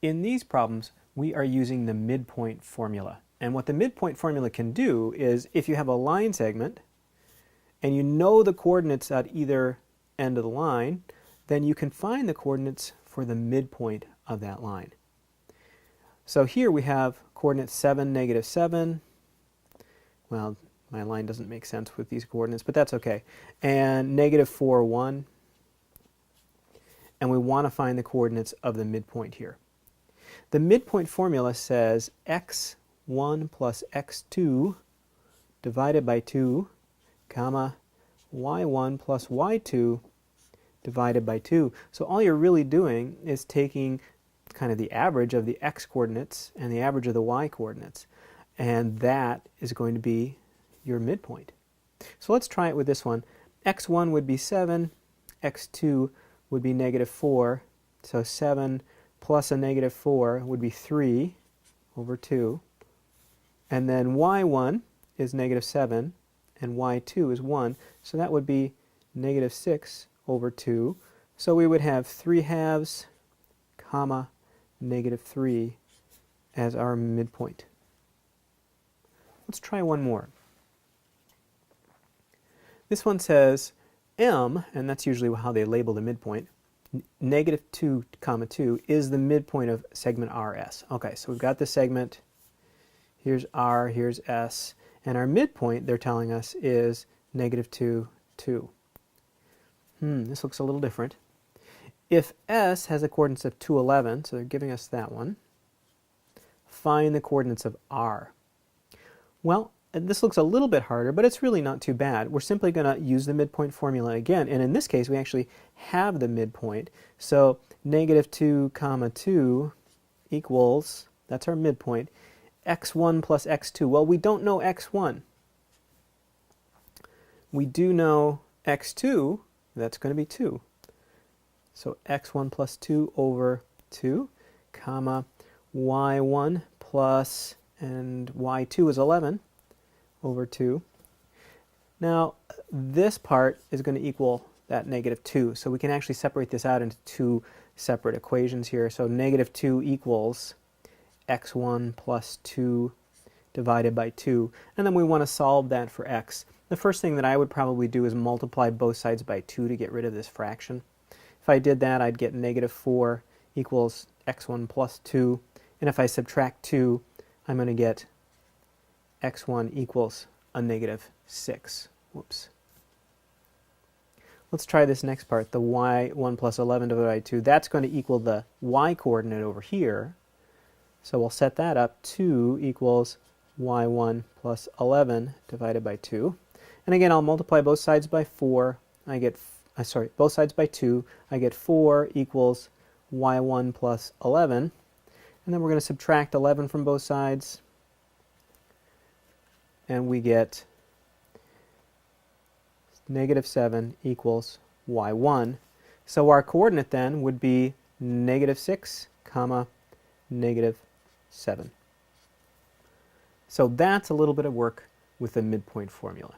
In these problems, we are using the midpoint formula. And what the midpoint formula can do is, if you have a line segment and you know the coordinates at either end of the line, then you can find the coordinates for the midpoint of that line. So here we have coordinates 7, negative 7. Well, my line doesn't make sense with these coordinates, but that's okay. And negative 4, 1. And we want to find the coordinates of the midpoint here. The midpoint formula says x1 plus x2 divided by 2, comma, y1 plus y2 divided by 2. So all you're really doing is taking kind of the average of the x coordinates and the average of the y coordinates. And that is going to be your midpoint. So let's try it with this one. x1 would be 7, x2 would be negative 4. So 7 plus a negative 4 would be 3 over 2. And then y1 is negative 7, and y2 is 1. So that would be negative 6 over 2. So we would have 3 halves, comma, negative 3 as our midpoint. Let's try one more. This one says M, and that's usually how they label the midpoint, negative 2, comma 2 is the midpoint of segment RS. Okay, so we've got the segment, here's R, here's S, and our midpoint, they're telling us, is negative 2, 2. This looks a little different. If S has the coordinates of 2, 11, so they're giving us that one, find the coordinates of R. Well, this looks a little bit harder, but it's really not too bad. We're simply going to use the midpoint formula again, and in this case we actually have the midpoint. So negative 2, comma 2 equals, that's our midpoint, x1 plus x2. Well, we don't know x1. We do know x2, that's going to be 2. So x1 plus 2 over 2, comma, y1 plus, and y2 is 11 over 2. Now, this part is going to equal that negative 2, so we can actually separate this out into two separate equations here. So negative 2 equals x1 plus 2 divided by 2, and then we want to solve that for x. The first thing that I would probably do is multiply both sides by 2 to get rid of this fraction. If I did that, I'd get negative 4 equals x1 plus 2, and if I subtract 2, I'm going to get x1 equals a negative 6. Whoops. Let's try this next part, the y1 plus 11 divided by 2. That's going to equal the y coordinate over here. So we'll set that up. 2 equals y1 plus 11 divided by 2. And again, I'll multiply both sides by 4. I get, both sides by 2. I get 4 equals y1 plus 11. And then we're going to subtract 11 from both sides. And we get negative 7 equals y1. So our coordinate then would be negative 6, comma, negative 7. So that's a little bit of work with the midpoint formula.